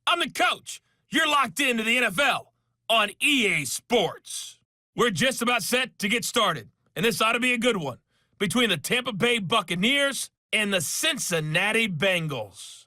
I'm the coach. You're locked into the NFL on EA Sports. We're just about set to get started, and this ought to be a good one between the Tampa Bay Buccaneers and the Cincinnati Bengals.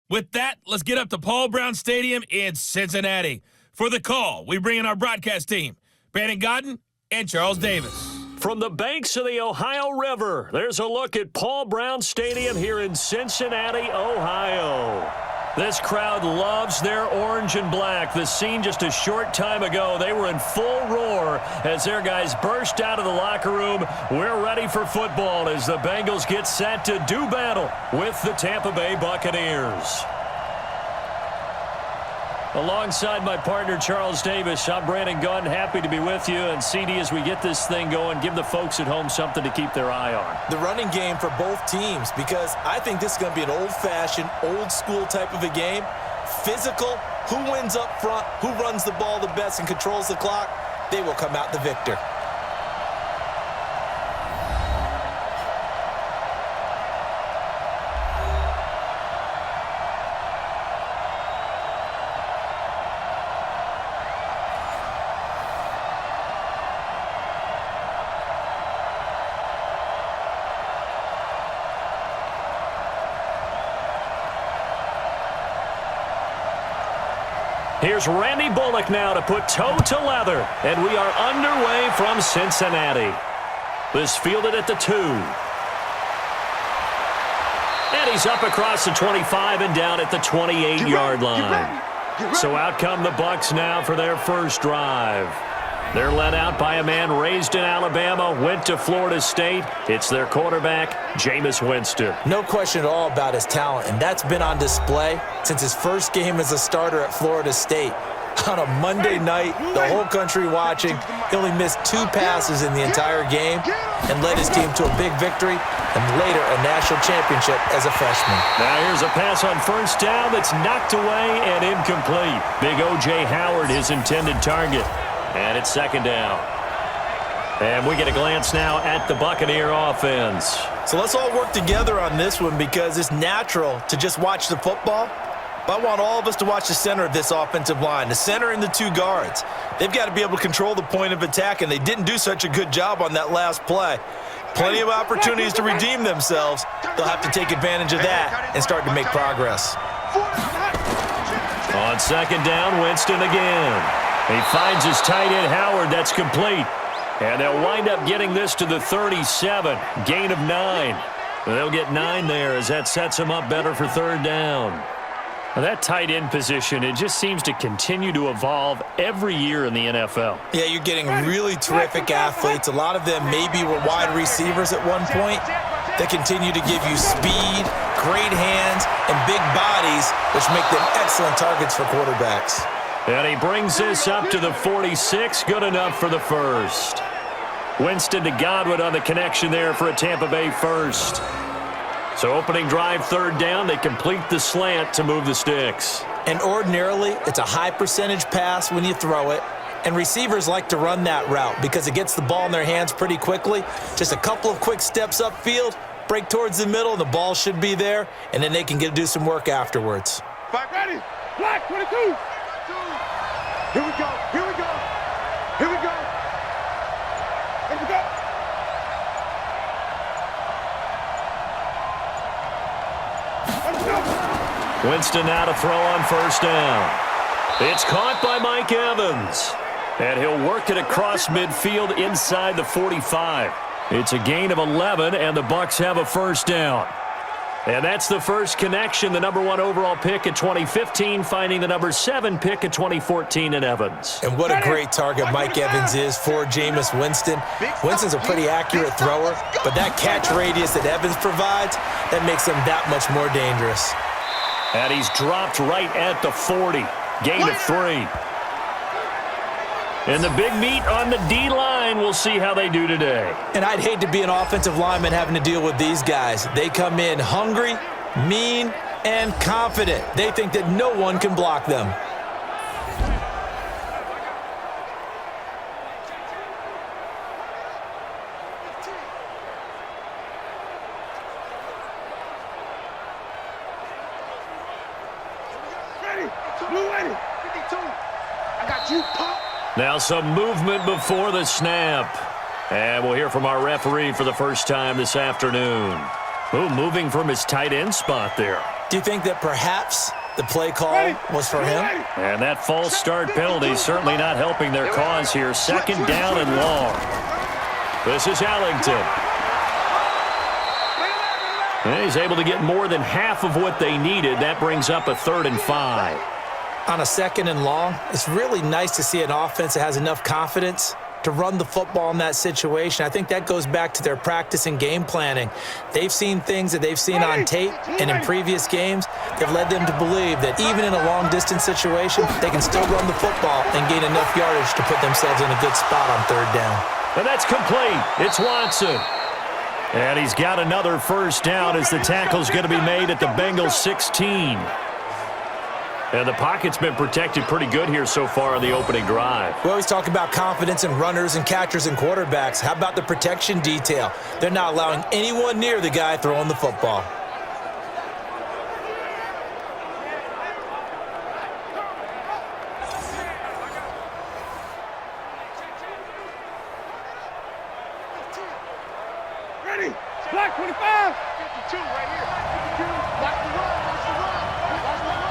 With that, let's get up to Paul Brown Stadium in Cincinnati. For the call, we bring in our broadcast team, Brandon Godden and Charles Davis. From the banks of the Ohio River, there's a look at Paul Brown Stadium here in Cincinnati, Ohio. This crowd loves their orange and black. The scene just a short time ago, they were in full roar as their guys burst out of the locker room. We're ready for football as the Bengals get set to do battle with the Tampa Bay Buccaneers. Alongside my partner, Charles Davis, I'm Brandon Gunn. Happy to be with you. And CD, as we get this thing going, give the folks at home something to keep their eye on. The running game for both teams, because I think this is going to be an old-fashioned, old-school type of a game. Physical, who wins up front, who runs the ball the best and controls the clock, they will come out the victor. Here's Randy Bullock now to put toe to leather, and we are underway from Cincinnati. This fielded at the 2. And he's up across the 25 and down at the 28-yard line. So out come the Bucs now for their first drive. They're led out by a man raised in Alabama, went to Florida State. It's their quarterback, Jameis Winston. No question at all about his talent, and that's been on display since his first game as a starter at Florida State. On a Monday night, the whole country watching, he only missed 2 passes in the entire game and led his team to a big victory and later a national championship as a freshman. Now here's a pass on first down that's knocked away and incomplete. Big O.J. Howard, his intended target. And it's second down. And we get a glance now at the Buccaneer offense. So let's all work together on this one because it's natural to just watch the football. But I want all of us to watch the center of this offensive line, the center and the 2 guards. They've got to be able to control the point of attack, and they didn't do such a good job on that last play. Plenty of opportunities to redeem themselves. They'll have to take advantage of that and start to make progress. On second down, Winston again. He finds his tight end, Howard. That's complete. And they'll wind up getting this to the 37. Gain of 9. They'll get 9 there as that sets them up better for third down. Now that tight end position, it just seems to continue to evolve every year in the NFL. Yeah, you're getting really terrific athletes. A lot of them maybe were wide receivers at one point. They continue to give you speed, great hands, and big bodies, which make them excellent targets for quarterbacks. And he brings this up to the 46. Good enough for the first. Winston to Godwin on the connection there for a Tampa Bay first. So opening drive, third down. They complete the slant to move the sticks. And ordinarily, it's a high percentage pass when you throw it. And receivers like to run that route because it gets the ball in their hands pretty quickly. Just a couple of quick steps upfield, break towards the middle, and the ball should be there. And then they can do some work afterwards. Back ready. Black 22. Here we go, here we go, here we go, here we go. Winston now to throw on first down. It's caught by Mike Evans. And he'll work it across midfield inside the 45. It's a gain of 11, and the Bucs have a first down. And that's the first connection, the number 1 overall pick in 2015, finding the number 7 pick in 2014 in Evans. And what a great target Mike Evans is for Jameis Winston. Winston's a pretty accurate thrower, but that catch radius that Evans provides, that makes him that much more dangerous. And he's dropped right at the 40. Gain of 3. And the big meat on the D-line, we'll see how they do today. And I'd hate to be an offensive lineman having to deal with these guys. They come in hungry, mean, and confident. They think that no one can block them. Now some movement before the snap. And we'll hear from our referee for the first time this afternoon. Ooh, moving from his tight end spot there. Do you think that perhaps the play call was for him? And that false start penalty certainly not helping their cause here. Second down and long. This is Ellington. And he's able to get more than half of what they needed. That brings up a 3rd and 5. On a 2nd and long, it's really nice to see an offense that has enough confidence to run the football in that situation. I think that goes back to their practice and game planning. They've seen things that they've seen on tape and in previous games that led them to believe that even in a long-distance situation, they can still run the football and gain enough yardage to put themselves in a good spot on 3rd down. And that's complete. It's Watson. And he's got another first down as the tackle's going to be made at the Bengals 16. And the pocket's been protected pretty good here so far on the opening drive. We always talk about confidence in runners and catchers and quarterbacks. How about the protection detail? They're not allowing anyone near the guy throwing the football. Ready? Black 25. 52 right here. 52. Watch the run. Watch the run. Watch the run.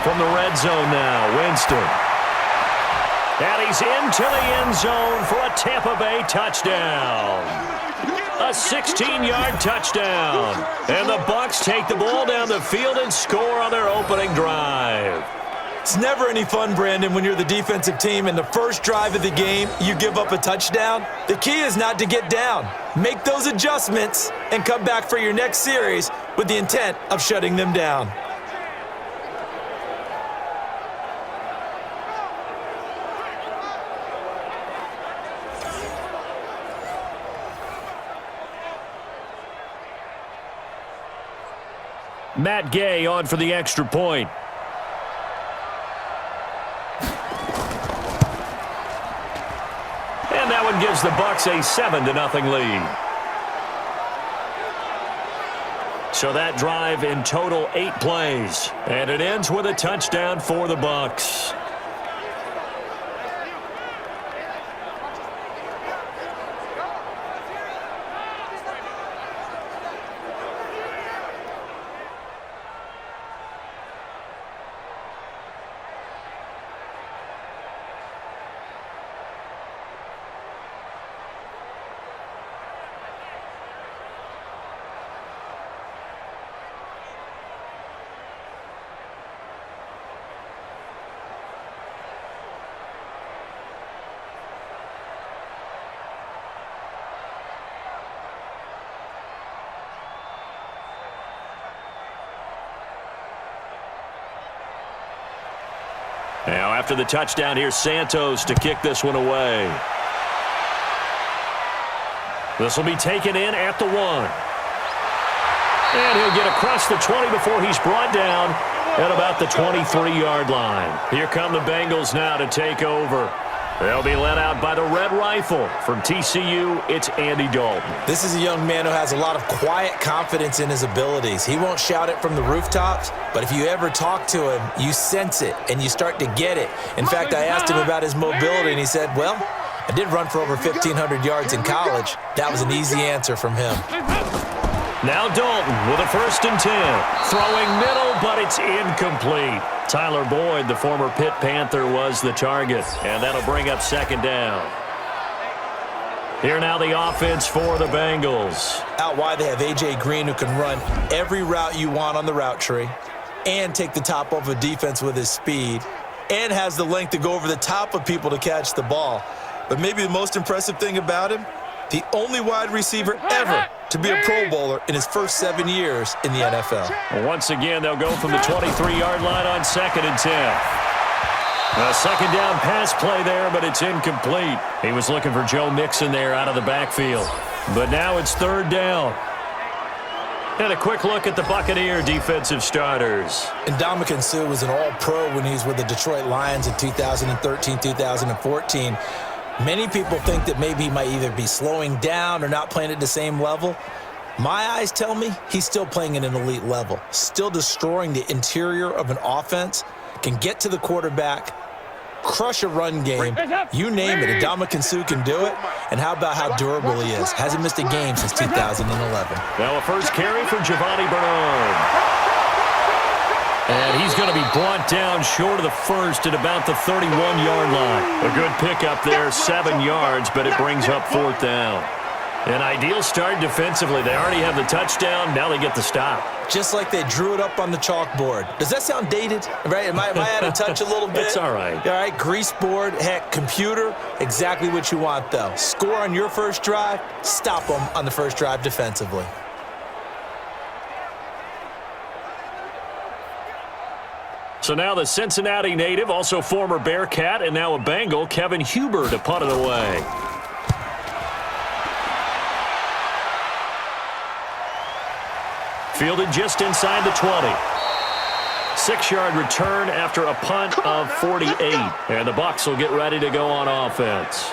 From the red zone now, Winston. And he's into the end zone for a Tampa Bay touchdown. A 16-yard touchdown. And the Bucs take the ball down the field and score on their opening drive. It's never any fun, Brandon, when you're the defensive team and the first drive of the game, you give up a touchdown. The key is not to get down. Make those adjustments and come back for your next series with the intent of shutting them down. Matt Gay on for the extra point. And that one gives the Bucs a 7-0 lead. So that drive in total 8 plays. And it ends with a touchdown for the Bucs. Now, after the touchdown, here's Santos to kick this one away. This will be taken in at the 1. And he'll get across the 20 before he's brought down at about the 23-yard line. Here come the Bengals now to take over. They'll be led out by the Red Rifle. From TCU, it's Andy Dalton. This is a young man who has a lot of quiet confidence in his abilities. He won't shout it from the rooftops, but if you ever talk to him, you sense it, and you start to get it. In fact, I asked him about his mobility, and he said, well, I did run for over 1,500 yards in college. That was an easy answer from him. Now Dalton with a 1st and 10. Throwing middle, but it's incomplete. Tyler Boyd, the former Pitt Panther, was the target. And that'll bring up 2nd down. Here now the offense for the Bengals. Out wide, they have A.J. Green, who can run every route you want on the route tree and take the top off a defense with his speed and has the length to go over the top of people to catch the ball. But maybe the most impressive thing about him, the only wide receiver ever to be a Pro Bowler in his first 7 years in the NFL. Once again, they'll go from the 23-yard line on 2nd and 10. A 2nd down pass play there, but it's incomplete. He was looking for Joe Mixon there out of the backfield. But now it's 3rd down. And a quick look at the Buccaneer defensive starters. And Ndamukong Suh was an all-pro when he was with the Detroit Lions in 2013, 2014. Many people think that maybe he might either be slowing down or not playing at the same level. My eyes tell me he's still playing at an elite level, still destroying the interior of an offense. can get to the quarterback, crush a run game, you name it. Ndamukong Suh can do it. And how about how durable he is? Hasn't missed a game since 2011. Now a first carry for Giovanni Bernard. And he's going to be brought down short of the first at about the 31-yard line. A good pickup there, 7 yards, but it brings up 4th down. An ideal start defensively. They already have the touchdown. Now they get the stop. Just like they drew it up on the chalkboard. Does that sound dated? Right? Am I out of touch a little bit? It's all right. All right, grease board, heck, computer, exactly what you want, though. Score on your first drive, stop them on the first drive defensively. So now the Cincinnati native, also former Bearcat, and now a Bengal, Kevin Huber, to punt it away. Fielded just inside the 20. 6-yard return after a punt of 48. And the Bucs will get ready to go on offense.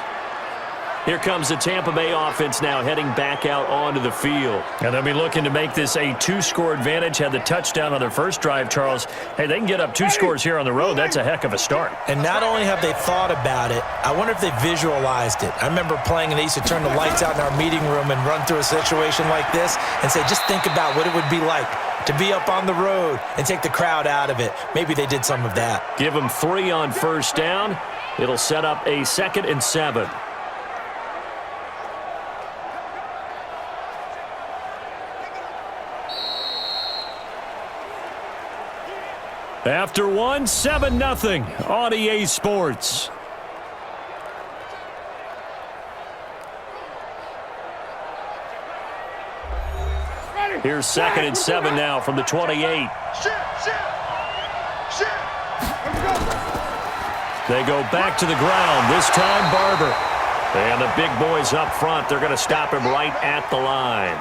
Here comes the Tampa Bay offense now heading back out onto the field. And they'll be looking to make this a 2-score advantage. Had the touchdown on their first drive, Charles. Hey, they can get up 2 scores here on the road. That's a heck of a start. And not only have they thought about it, I wonder if they visualized it. I remember playing and they used to turn the lights out in our meeting room and run through a situation like this and say, just think about what it would be like to be up on the road and take the crowd out of it. Maybe they did some of that. Give them 3 on first down. It'll set up a 2nd and 7. After 1, 7-0 on EA Sports. Here's 2nd and 7 now from the 28. They go back to the ground, this time Barber. And the big boys up front, they're going to stop him right at the line.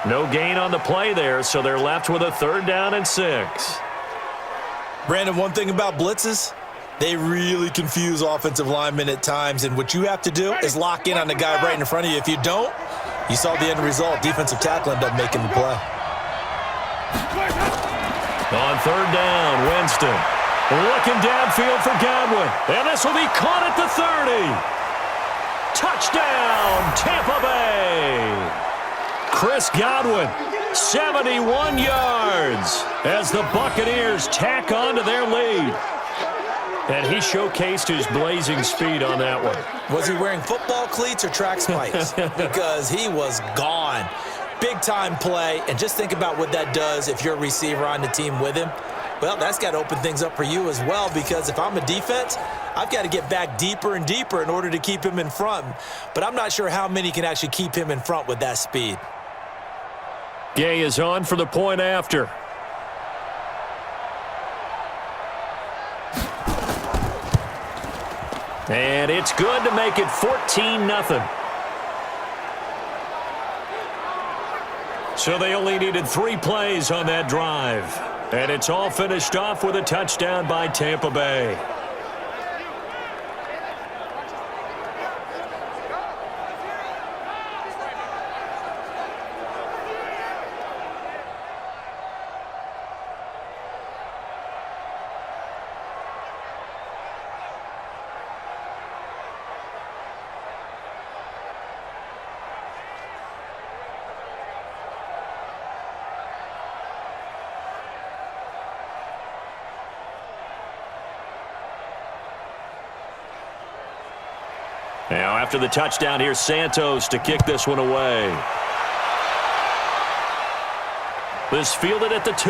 No gain on the play there, so they're left with a 3rd down and 6. Brandon, one thing about blitzes, they really confuse offensive linemen at times, and what you have to do is lock in on the guy right in front of you. If you don't, you saw the end result. Defensive tackle ended up making the play. On 3rd down, Winston looking downfield for Godwin, and this will be caught at the 30. Touchdown, Tampa Bay. Chris Godwin, 71 yards as the Buccaneers tack on to their lead. And he showcased his blazing speed on that one. Was he wearing football cleats or track spikes? Because he was gone. Big-time play, and just think about what that does if you're a receiver on the team with him. Well, that's got to open things up for you as well, because if I'm a defense, I've got to get back deeper and deeper in order to keep him in front. But I'm not sure how many can actually keep him in front with that speed. Gay is on for the point after. And it's good to make it 14-0. So they only needed 3 plays on that drive. And it's all finished off with a touchdown by Tampa Bay. Now, after the touchdown, here's Santos to kick this one away. This fielded at the 2.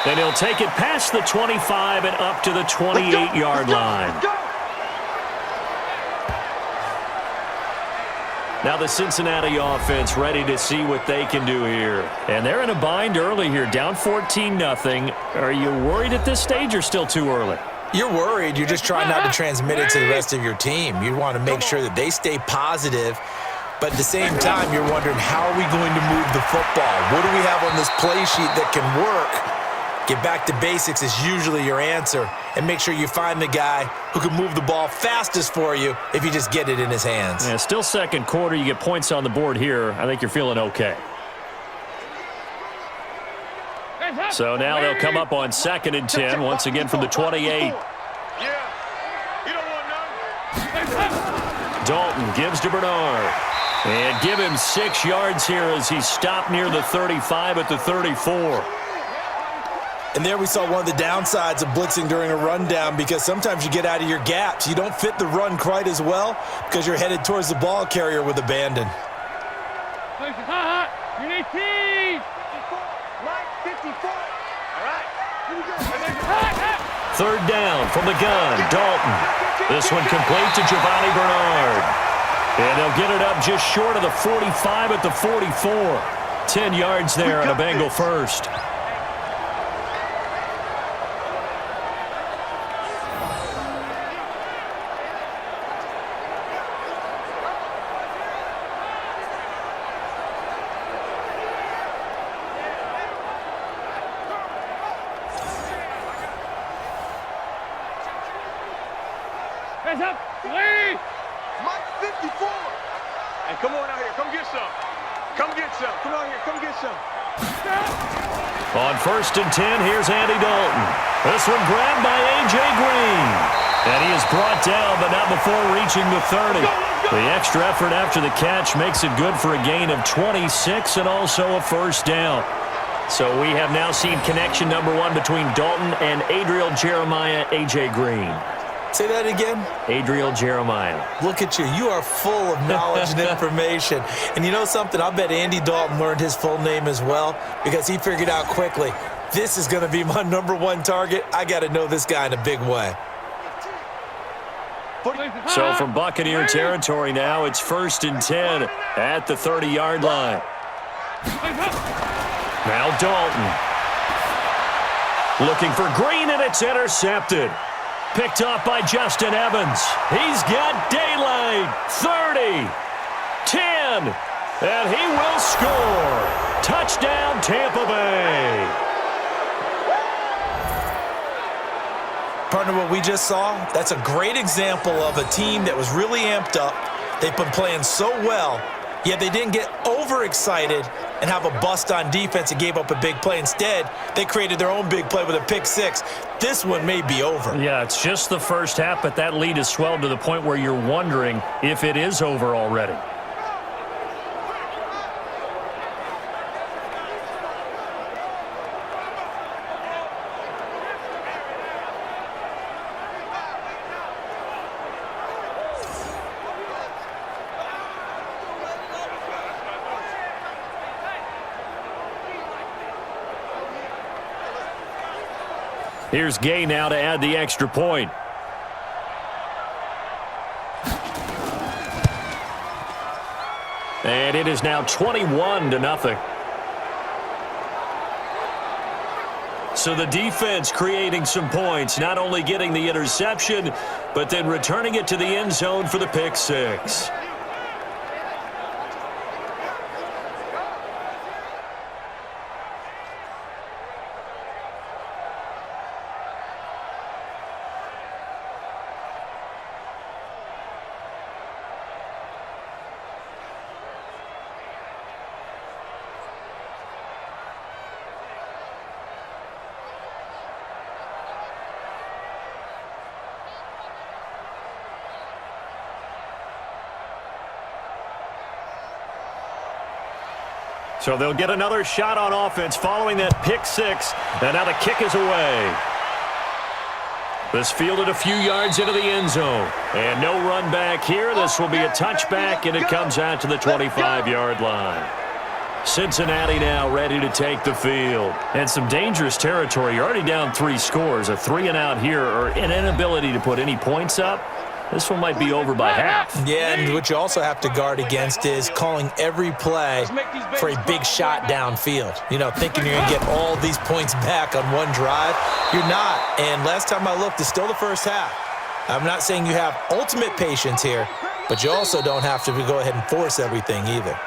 And he'll take it past the 25 and up to the 28-yard line. Now the Cincinnati offense ready to see what they can do here. And they're in a bind early here, down 14-0. Are you worried at this stage or still too early? You're worried. You're just trying not to transmit it to the rest of your team. You want to make sure that they stay positive. But at the same time, you're wondering, how are we going to move the football? What do we have on this play sheet that can work? Get back to basics is usually your answer. And make sure you find the guy who can move the ball fastest for you if you just get it in his hands. Yeah, still second quarter. You get points on the board here. I think you're feeling okay. So now they'll come up on 2nd and 10, once again from the 28. Dalton gives to Bernard. And give him 6 yards here as he stopped near the 35 at the 34. And there we saw one of the downsides of blitzing during a rundown, because sometimes you get out of your gaps. You don't fit the run quite as well because you're headed towards the ball carrier with abandon. Third down from the gun, Dalton. This one complete to Giovanni Bernard. And they'll get it up just short of the 45 at the 44. 10 yards there on a Bengal first. Hands up, Lee! Mike 54! Hey, come on out here, come get some. Come get some, come out here, come get some. On 1st and 10, here's Andy Dalton. This one grabbed by A.J. Green. And he is brought down, but not before reaching the 30. The extra effort after the catch makes it good for a gain of 26 and also a first down. So we have now seen connection number 1 between Dalton and Adriel Jeremiah, A.J. Green. Say that again? Adriel Jeremiah. Look at you. You are full of knowledge and information. And you know something? I bet Andy Dalton learned his full name as well, because he figured out quickly, this is going to be my number 1 target. I got to know this guy in a big way. So from Buccaneer territory now, it's 1st and 10 at the 30-yard line. Now Dalton. Looking for Green, and it's intercepted. Picked off by Justin Evans. He's got daylight. 30, 10, and he will score. Touchdown, Tampa Bay. Partner, what we just saw, that's a great example of a team that was really amped up. They've been playing so well, yet they didn't get overexcited and have a bust on defense and gave up a big play. Instead, they created their own big play with a pick 6. This one may be over. Yeah, it's just the first half, but that lead has swelled to the point where you're wondering if it is over already. Here's Gay now to add the extra point. And it is now 21-0. So the defense creating some points, not only getting the interception, but then returning it to the end zone for the pick 6. So they'll get another shot on offense following that pick 6. And now the kick is away. This fielded a few yards into the end zone. And no run back here. This will be a touchback, and it comes out to the 25-yard line. Cincinnati now ready to take the field. And some dangerous territory. You're already down 3 scores. A 3-and-out here, or an inability to put any points up. This one might be over by half. Yeah, and what you also have to guard against is calling every play for a big shot downfield. You know, thinking you're going to get all these points back on one drive. You're not. And last time I looked, it's still the first half. I'm not saying you have ultimate patience here, but you also don't have to go ahead and force everything either.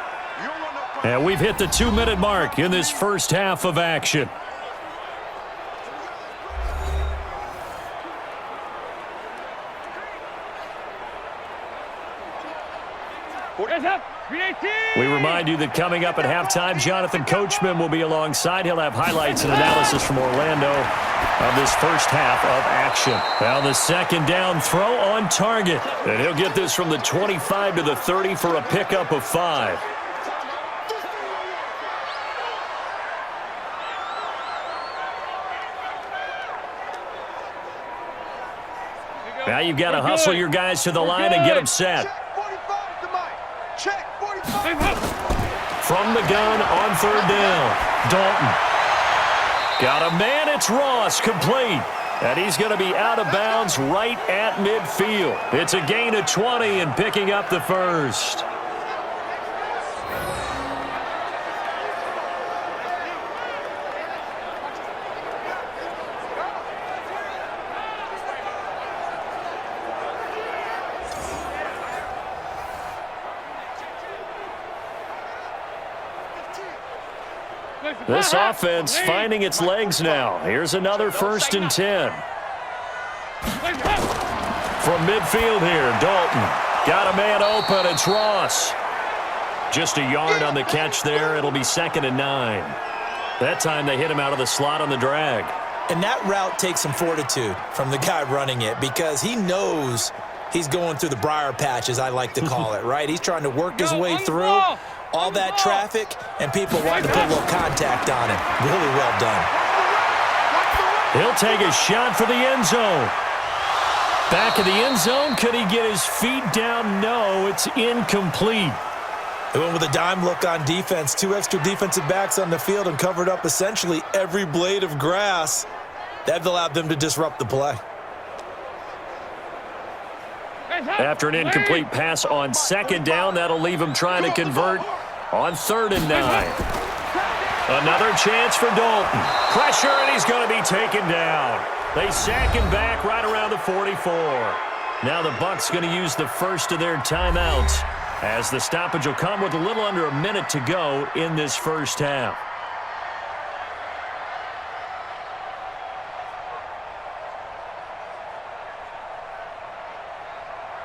And we've hit the 2-minute mark in this first half of action. We remind you that coming up at halftime, Jonathan Coachman will be alongside. He'll have highlights and analysis from Orlando of this first half of action. Now the second down throw on target. And he'll get this from the 25 to the 30 for a pickup of 5. Now you've got to hustle your guys to the line and get them set. From the gun on third down, Dalton. Got a man, it's Ross, complete. And he's going to be out of bounds right at midfield. It's a gain of 20 and picking up the first. This offense finding its legs now. Here's another 1st and 10. From midfield here, Dalton. Got a man open. It's Ross. Just a yard on the catch there. It'll be 2nd and 9. That time they hit him out of the slot on the drag. And that route takes some fortitude from the guy running it because he knows he's going through the briar patch, as I like to call it, right? He's trying to work his way through all that traffic, and people wanting to put a little contact on him. Really well done. He'll take a shot for the end zone. Back of the end zone. Could he get his feet down? No, it's incomplete. They went with a dime look on defense. 2 extra defensive backs on the field and covered up essentially every blade of grass. That allowed them to disrupt the play. After an incomplete pass on 2nd down, that'll leave him trying to convert on 3rd and 9. Another chance for Dalton. Pressure, and he's going to be taken down. They sack him back right around the 44. Now the Bucs going to use the first of their timeouts as the stoppage will come with a little under a minute to go in this first half.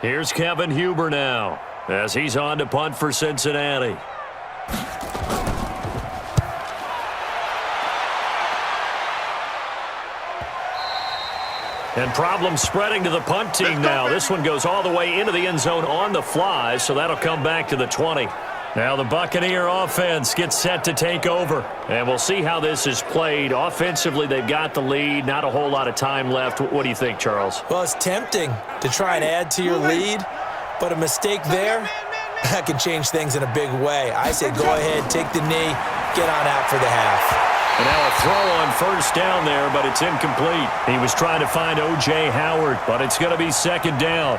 Here's Kevin Huber now as he's on to punt for Cincinnati. And problems spreading to the punt team now. This one goes all the way into the end zone on the fly, so that'll come back to the 20. Now the Buccaneer offense gets set to take over. And we'll see how this is played. Offensively, they've got the lead. Not a whole lot of time left. What do you think, Charles? Well, it's tempting to try and add to your lead, but a mistake there, that can change things in a big way. I say go ahead, take the knee, get on out for the half. And now a throw on 1st down there, but it's incomplete. He was trying to find O.J. Howard, but it's going to be 2nd down.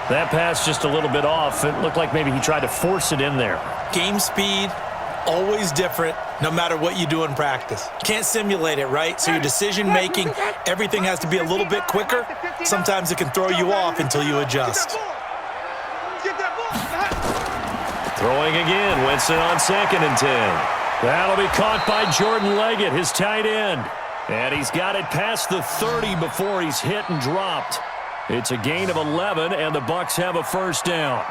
That pass just a little bit off. It looked like maybe he tried to force it in there. Game speed, always different, no matter what you do in practice. Can't simulate it, right? So your decision-making, everything has to be a little bit quicker. Sometimes it can throw you off until you adjust. Throwing again, Winston on 2nd and 10. That'll be caught by Jordan Leggett, his tight end. And he's got it past the 30 before he's hit and dropped. It's a gain of 11, and the Bucs have a 1st down.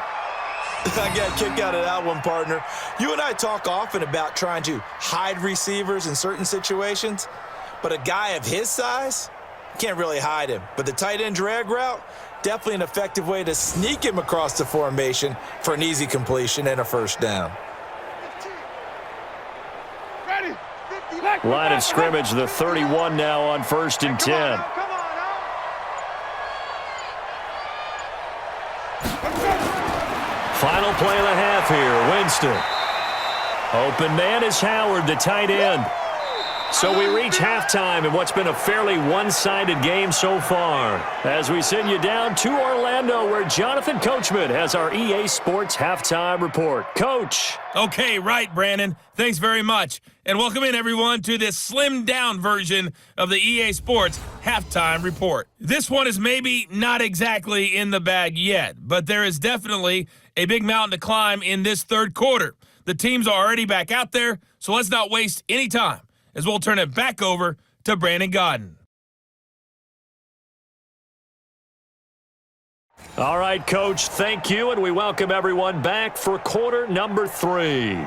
I got a kick out of that one, partner. You and I talk often about trying to hide receivers in certain situations, but a guy of his size, can't really hide him. But the tight end drag route, definitely an effective way to sneak him across the formation for an easy completion and a 1st down. Line of scrimmage, the 31 now on 1st and 10. Final play of the half here, Winston. Open man is Howard, the tight end. So we reach halftime in what's been a fairly one-sided game so far. As we send you down to Orlando, where Jonathan Coachman has our EA Sports Halftime Report. Coach. Okay, right, Brandon. Thanks very much. And welcome in, everyone, to this slimmed-down version of the EA Sports Halftime Report. This one is maybe not exactly in the bag yet, but there is definitely a big mountain to climb in this 3rd quarter. The teams are already back out there, so let's not waste any time, as we'll turn it back over to Brandon Godden. All right, Coach, thank you, and we welcome everyone back for quarter number 3.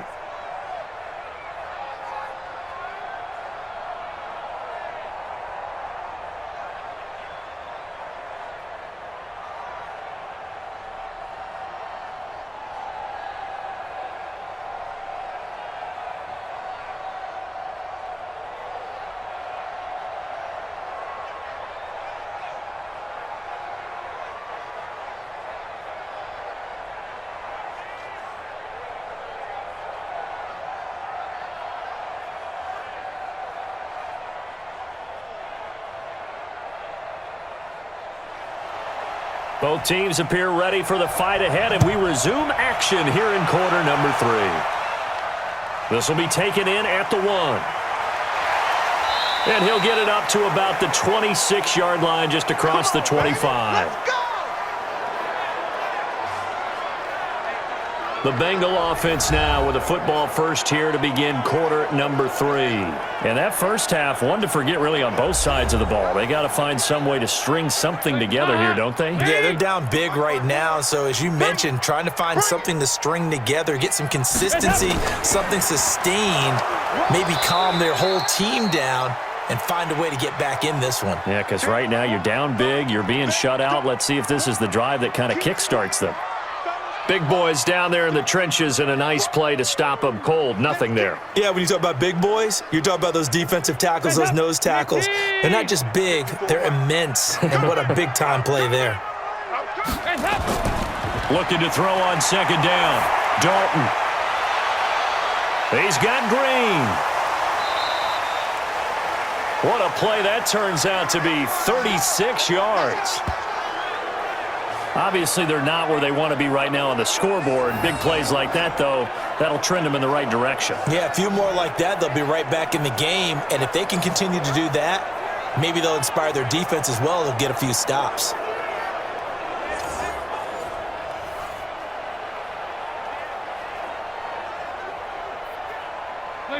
Both teams appear ready for the fight ahead, and we resume action here in quarter number 3. This will be taken in at the 1. And he'll get it up to about the 26-yard line just across the 25. The Bengal offense now with a football first here to begin quarter number 3. And that first half, one to forget really on both sides of the ball. They got to find some way to string something together here, don't they? Yeah, they're down big right now. So as you mentioned, trying to find something to string together, get some consistency, something sustained, maybe calm their whole team down and find a way to get back in this one. Yeah, because right now you're down big, you're being shut out. Let's see if this is the drive that kind of kickstarts them. Big boys down there in the trenches and a nice play to stop them cold. Nothing there. Yeah, when you talk about big boys, you're talking about those defensive tackles, those nose tackles. They're not just big, they're immense. And what a big-time play there. Looking to throw on second down. Dalton. He's got Green. What a play that turns out to be, 36 yards. Obviously, they're not where they want to be right now on the scoreboard. Big plays like that, though, that'll trend them in the right direction. Yeah, a few more like that, they'll be right back in the game. And if they can continue to do that, maybe they'll inspire their defense as well. They'll get a few stops.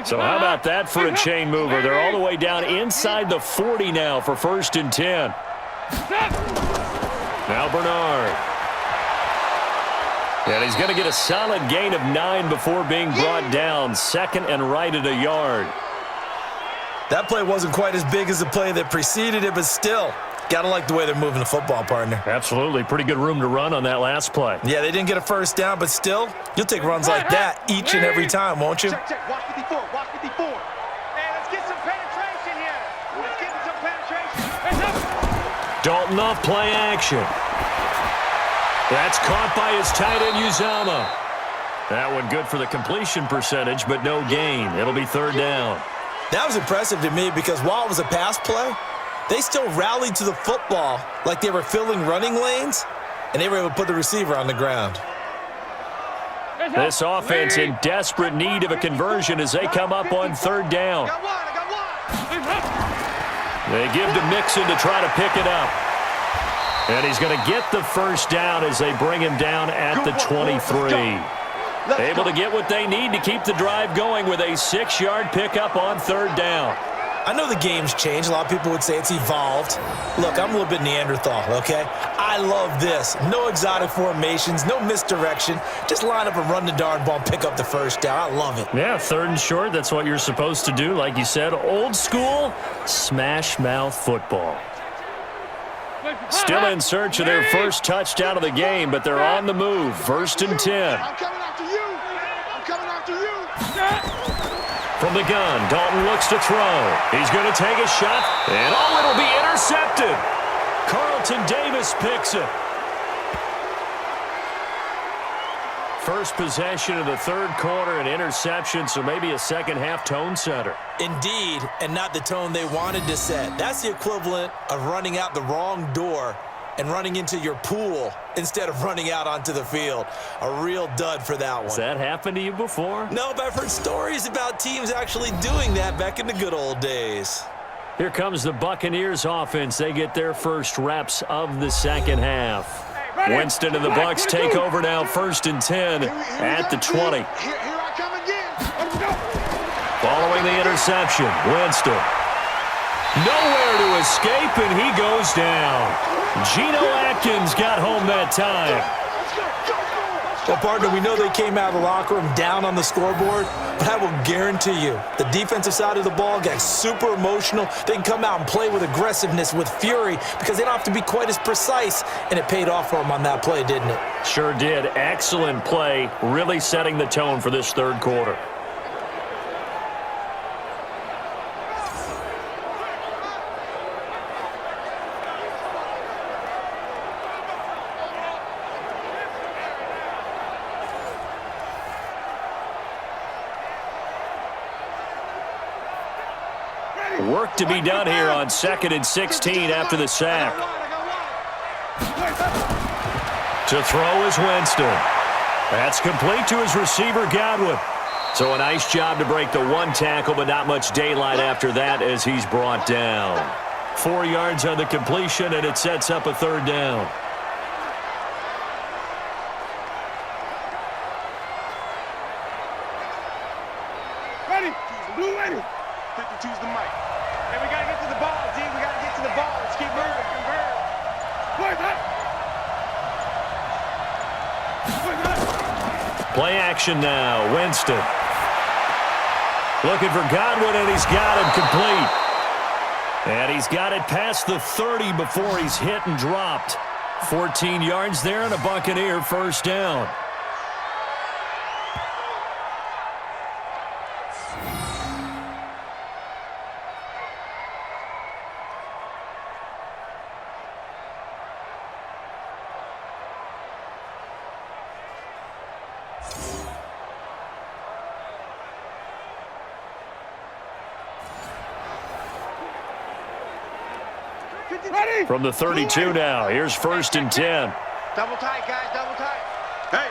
So how about that for a chain mover? They're all the way down inside the 40 now for 1st and 10. Now Bernard. And he's going to get a solid gain of 9 before being brought down. 2nd and right at a yard. That play wasn't quite as big as the play that preceded it, but still, got to like the way they're moving the football, partner. Absolutely. Pretty good room to run on that last play. Yeah, they didn't get a first down, but still, you'll take runs like that each and every time, won't you? Check. Watch 54. Watch 54. Hey, let's get some penetration here. Let's get some penetration. Dalton off play action. That's caught by his tight end, Uzama. That one good for the completion percentage, but no gain. It'll be 3rd down. That was impressive to me because while it was a pass play, they still rallied to the football like they were filling running lanes, and they were able to put the receiver on the ground. This offense in desperate need of a conversion as they come up on 3rd down. They give to Mixon to try to pick it up. And he's going to get the first down as they bring him down at the 23. Able to get what they need to keep the drive going with a 6-yard pickup on 3rd down. I know the game's changed. A lot of people would say it's evolved. Look, I'm a little bit Neanderthal, okay? I love this. No exotic formations, no misdirection. Just line up and run the darn ball and pick up the first down. I love it. Yeah, 3rd and short, that's what you're supposed to do. Like you said, old school, smash mouth football. Still in search of their first touchdown of the game, but they're on the move. 1st and 10. I'm coming after you. I'm coming after you. From the gun, Dalton looks to throw. He's going to take a shot, and it'll be intercepted. Carlton Davis picks it. First possession of the 3rd quarter, an interception, so maybe a second-half tone setter. Indeed, and not the tone they wanted to set. That's the equivalent of running out the wrong door and running into your pool instead of running out onto the field. A real dud for that one. Has that happened to you before? No, but I've heard stories about teams actually doing that back in the good old days. Here comes the Buccaneers offense. They get their first reps of the second half. Winston and the Bucs take over now, 1st and 10 at the 20. Here I come again. Let's go. Following the interception, Winston. Nowhere to escape, and he goes down. Geno Atkins got home that time. Well, partner, we know they came out of the locker room down on the scoreboard, but I will guarantee you the defensive side of the ball got super emotional. They can come out and play with aggressiveness, with fury, because they don't have to be quite as precise, and it paid off for them on that play, didn't it? Sure did. Excellent play, really setting the tone for this third quarter. Work to be done here on 2nd and 16 after the sack. To throw is Winston. That's complete to his receiver, Godwin. So a nice job to break the one tackle, but not much daylight after that as he's brought down. 4 yards on the completion, and it sets up a third down. Ready? Blue ready. 52's the mic. And we got to get to the ball, D. We got to get to the ball. Let's keep moving. Convert. Play action now. Winston. Looking for Godwin, and he's got him complete. And he's got it past the 30 before he's hit and dropped. 14 yards there and a Buccaneer first down. Ready? From the 32 now, here's 1st and 10. Double tight, guys. Double tight. Hey.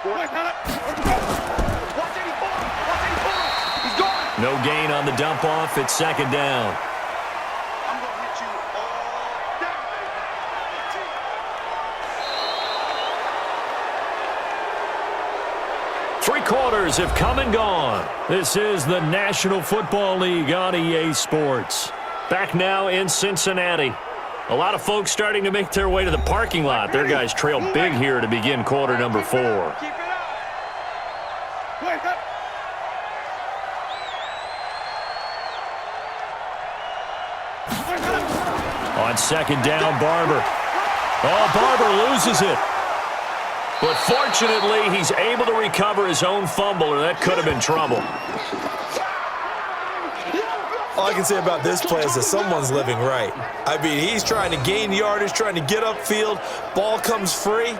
Watch any ball. He's gone. No gain on the dump off. It's 2nd down. I'm going to hit you all day. 3 quarters have come and gone. This is the National Football League on EA Sports. Back now in Cincinnati. A lot of folks starting to make their way to the parking lot. Their guys trail big here to begin quarter number 4. Keep it up. Wait up. On 2nd down, Barber. Oh, Barber loses it. But fortunately, he's able to recover his own fumble, or that could have been trouble. All I can say about this play is that someone's living right. I mean, he's trying to gain yardage, trying to get upfield. Ball comes free.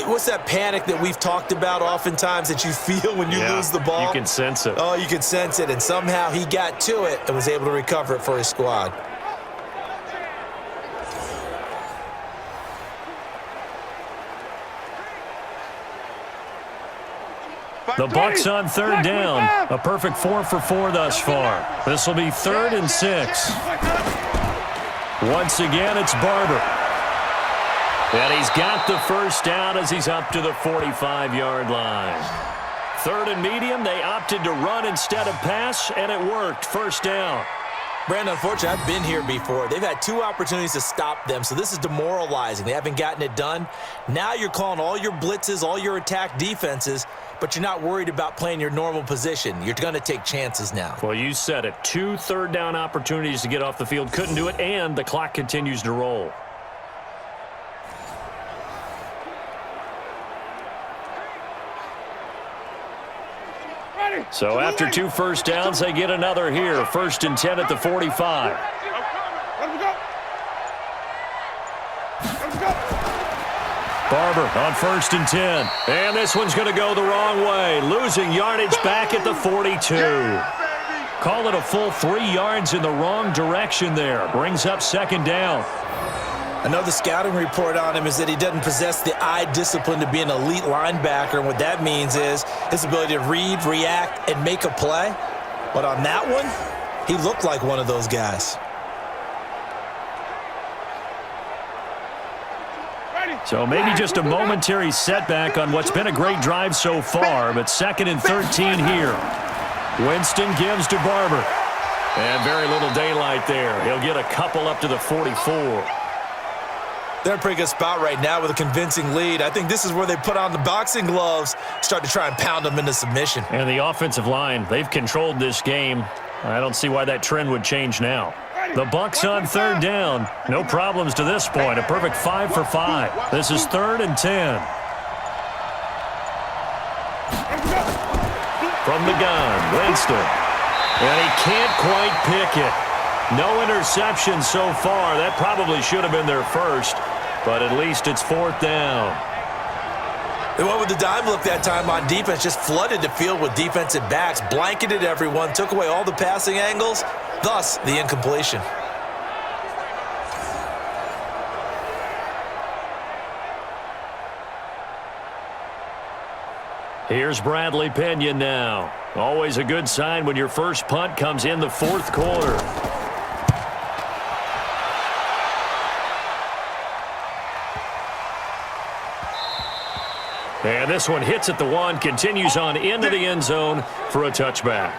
What's that panic that we've talked about oftentimes that you feel when you lose the ball? You can sense it. Oh, you can sense it, and somehow he got to it and was able to recover it for his squad. The Bucs on 3rd down. A perfect 4 for 4 thus far. This will be 3rd and 6. Once again, it's Barber. And he's got the first down as he's up to the 45-yard line. 3rd and medium, they opted to run instead of pass, and it worked. First down. Brandon, unfortunately, I've been here before. They've had 2 opportunities to stop them, so this is demoralizing. They haven't gotten it done. Now you're calling all your blitzes, all your attack defenses, but you're not worried about playing your normal position. You're going to take chances now. Well, you said it. 2 third down opportunities to get off the field. Couldn't do it, and the clock continues to roll. So after 2 first downs, they get another here. 1st and 10 at the 45. Barber on 1st and 10. And this one's going to go the wrong way. Losing yardage back at the 42. Call it a full 3 yards in the wrong direction there. Brings up 2nd down. I know the scouting report on him is that he doesn't possess the eye discipline to be an elite linebacker, and what that means is his ability to read, react, and make a play. But on that one, he looked like one of those guys. So maybe just a momentary setback on what's been a great drive so far, but 2nd and 13 here. Winston gives to Barber. And very little daylight there. He'll get a couple up to the 44. They're in a pretty good spot right now with a convincing lead. I think this is where they put on the boxing gloves, start to try and pound them into submission. And the offensive line, they've controlled this game. I don't see why that trend would change now. The Bucs on third down. No problems to this point. A perfect 5 for 5. This is 3rd and 10. From the gun, Winston. And he can't quite pick it. No interception so far. That probably should have been their first, but at least it's 4th down. They went with the dime look that time on defense, just flooded the field with defensive backs, blanketed everyone, took away all the passing angles, thus the incompletion. Here's Bradley Pena now. Always a good sign when your first punt comes in the 4th quarter. And this one hits at the 1, continues on into the end zone for a touchback.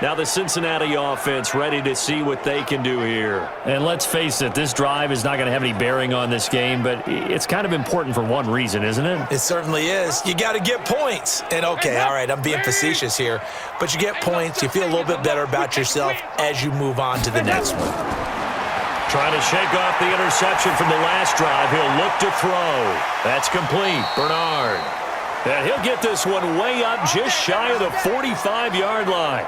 Now the Cincinnati offense ready to see what they can do here. And let's face it, this drive is not going to have any bearing on this game, but it's kind of important for one reason, isn't it? It certainly is. You got to get points. And okay, all right, I'm being facetious here, but you get points, you feel a little bit better about yourself as you move on to the next one. Trying to shake off the interception from the last drive. He'll look to throw. That's complete. Bernard. And he'll get this one way up just shy of the 45-yard line.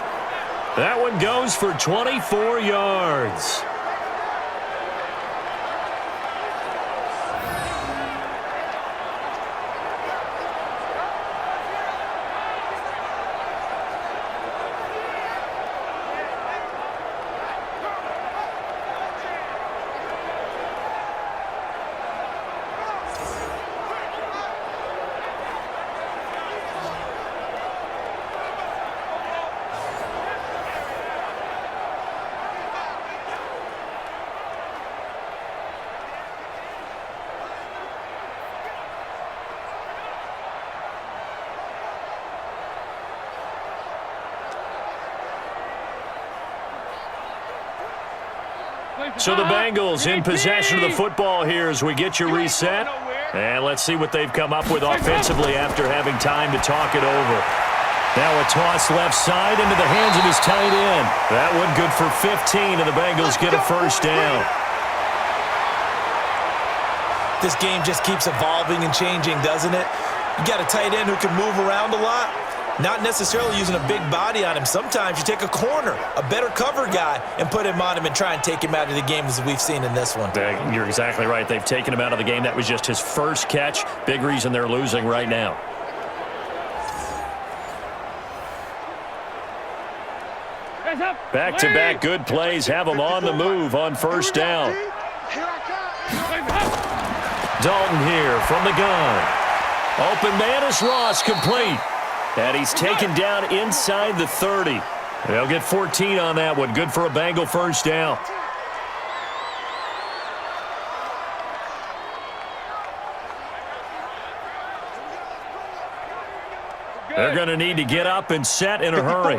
That one goes for 24 yards. So the Bengals in possession of the football here as we get you reset. And let's see what they've come up with offensively after having time to talk it over. Now a toss left side into the hands of his tight end. That one good for 15, and the Bengals get a first down. This game just keeps evolving and changing, doesn't it? You got a tight end who can move around a lot. Not necessarily using a big body on him. Sometimes you take a corner, a better cover guy, and put him on him and try and take him out of the game as we've seen in this one. You're exactly right. They've taken him out of the game. That was just his first catch. Big reason they're losing right now. Back-to-back good plays have them on the move on first down. Dalton here from the gun. Open man is Ross, complete. And he's taken down inside the 30. They'll get 14 on that one. Good for a Bengal first down. They're going to need to get up and set in a hurry.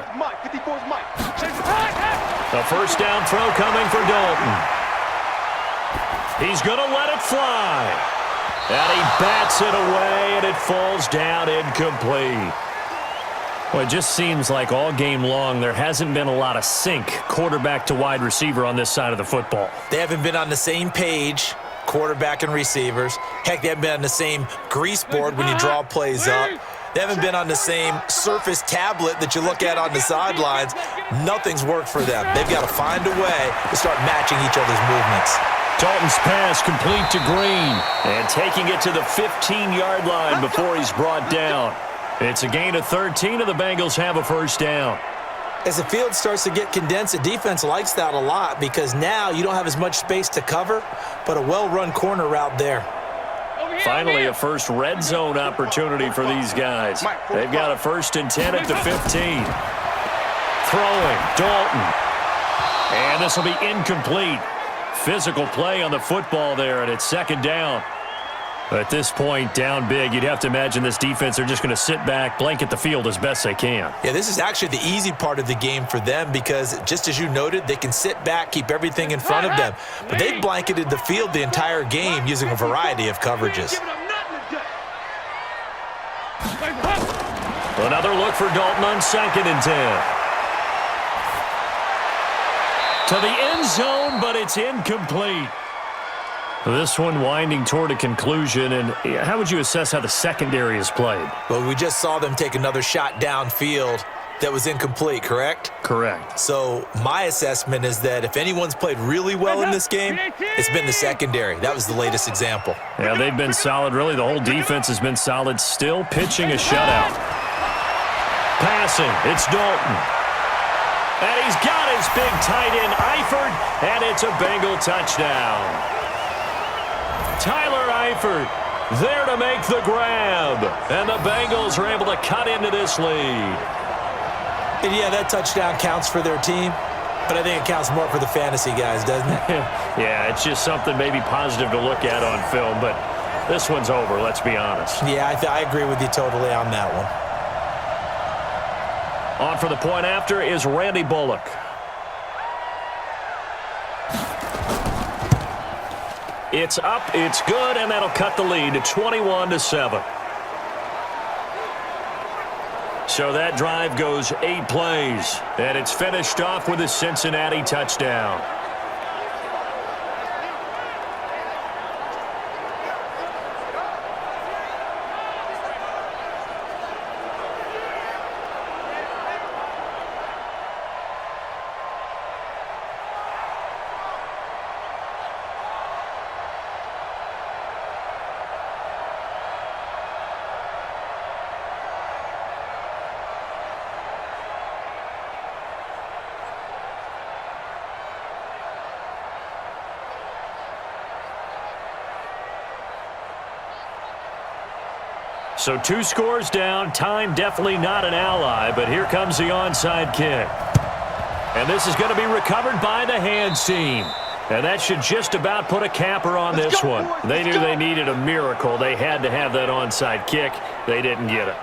The first down throw coming for Dalton. He's going to let it fly. And he bats it away, and it falls down incomplete. Well, it just seems like all game long there hasn't been a lot of sync quarterback to wide receiver on this side of the football. They haven't been on the same page, quarterback and receivers. Heck, they haven't been on the same grease board when you draw plays up. They haven't been on the same Surface tablet that you look at on the sidelines. Nothing's worked for them. They've got to find a way to start matching each other's movements. Dalton's pass complete to Green. And taking it to the 15-yard line before he's brought down. It's a gain of 13, and the Bengals have a first down. As the field starts to get condensed, the defense likes that a lot because now you don't have as much space to cover, but a well-run corner route there. Finally, a first red zone opportunity for these guys. They've got a 1st and 10 at the 15. Throwing, Dalton. And this will be incomplete. Physical play on the football there, and it's 2nd down. At this point, down big, you'd have to imagine this defense are just going to sit back, blanket the field as best they can. Yeah, this is actually the easy part of the game for them because, just as you noted, they can sit back, keep everything in front of them. But they've blanketed the field the entire game using a variety of coverages. Another look for Dalton on 2nd and 10. To the end zone, but it's incomplete. This one winding toward a conclusion, and how would you assess how the secondary has played? Well, we just saw them take another shot downfield that was incomplete, correct? Correct. So my assessment is that if anyone's played really well in this game, it's been the secondary. That was the latest example. Yeah, they've been solid. Really, the whole defense has been solid. Still pitching a shutout. Passing, it's Dalton. And he's got his big tight end, Eifert, and it's a Bengal touchdown. Tyler Eifert there to make the grab. And the Bengals are able to cut into this lead. And yeah, that touchdown counts for their team, but I think it counts more for the fantasy guys, doesn't it? Yeah, it's just something maybe positive to look at on film, but this one's over, let's be honest. Yeah, I agree with you totally on that one. On for the point after is Randy Bullock. It's up, it's good, and that'll cut the lead to 21-7. So that drive goes 8 plays, and it's finished off with a Cincinnati touchdown. So 2 scores down. Time definitely not an ally, but here comes the onside kick. And this is going to be recovered by the hands team. And that should just about put a capper on this one. They knew they needed a miracle. They had to have that onside kick. They didn't get it.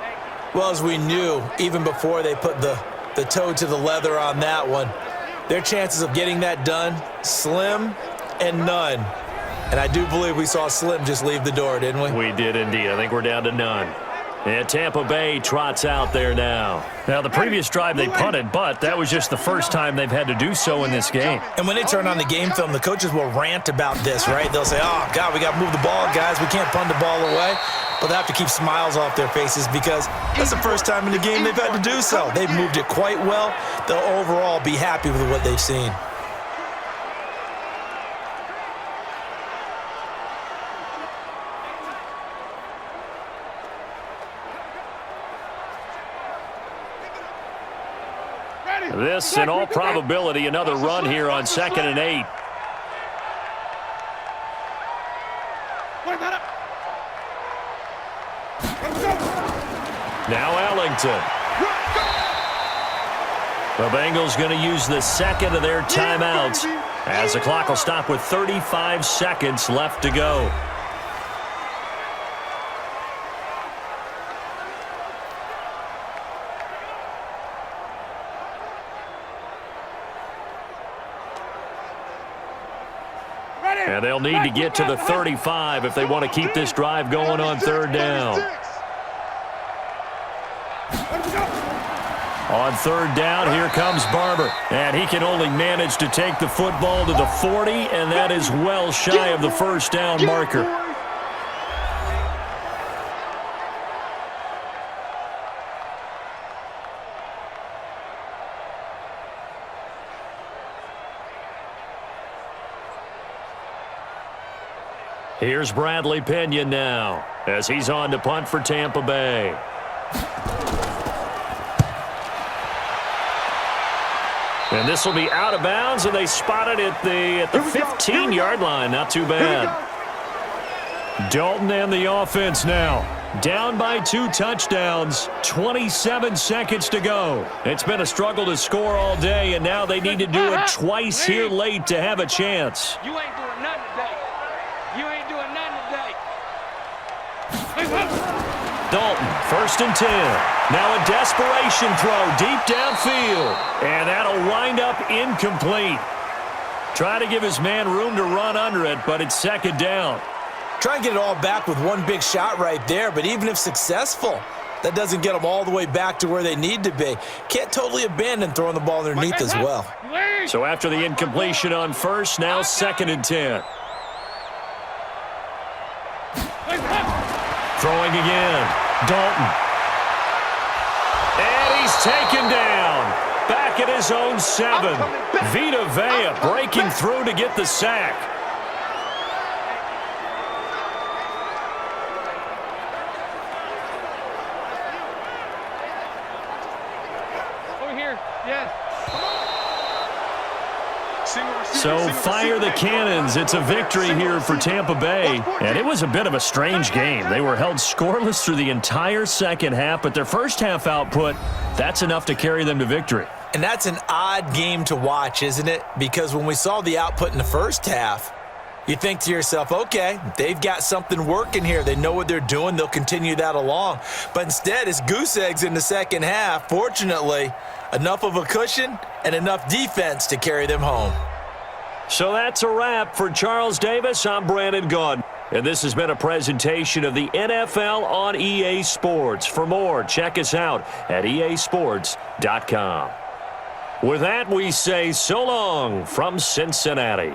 Well, as we knew, even before they put the toe to the leather on that one, their chances of getting that done, slim and none. And I do believe we saw Slim just leave the door, didn't we? We did indeed. I think we're down to none. And Tampa Bay trots out there now. Now, the previous drive they punted, but that was just the first time they've had to do so in this game. And when they turn on the game film, the coaches will rant about this, right? They'll say, oh, God, we got to move the ball, guys. We can't punt the ball away. But they have to keep smiles off their faces because that's the first time in the game they've had to do so. They've moved it quite well. They'll overall be happy with what they've seen. This, in all probability, another run here on 2nd and 8. Now Ellington. The Bengals going to use the second of their timeouts as the clock will stop with 35 seconds left to go. And they'll need to get to the 35 if they want to keep this drive going on 3rd down. On 3rd down, here comes Barber. And he can only manage to take the football to the 40, and that is well shy of the 1st down marker. Here's Bradley Pinion now as he's on to punt for Tampa Bay. And this will be out of bounds, and they spot it at the 15-yard line. Not too bad. Dalton and the offense now. Down by 2 touchdowns, 27 seconds to go. It's been a struggle to score all day, and now they need to do it twice here late to have a chance. You ain't doing nothing today. You ain't doing nothing today. Dalton, 1st and 10. Now a desperation throw deep downfield. And that'll wind up incomplete. Try to give his man room to run under it, but it's 2nd down. Try and get it all back with one big shot right there, but even if successful, that doesn't get them all the way back to where they need to be. Can't totally abandon throwing the ball underneath as well. So after the incompletion on 1st, now 2nd and 10. Throwing again. Dalton. And he's taken down. Back at his own 7. Vita Vea breaking through to get the sack. Over here. Yes. So fire the cannons. It's a victory here for Tampa Bay. And it was a bit of a strange game. They were held scoreless through the entire 2nd half, but their first half output, that's enough to carry them to victory. And that's an odd game to watch, isn't it? Because when we saw the output in the first half, you think to yourself, okay, they've got something working here. They know what they're doing. They'll continue that along. But instead, it's goose eggs in the 2nd half. Fortunately, enough of a cushion and enough defense to carry them home. So that's a wrap. For Charles Davis, I'm Brandon Gaudin. And this has been a presentation of the NFL on EA Sports. For more, check us out at easports.com. With that, we say so long from Cincinnati.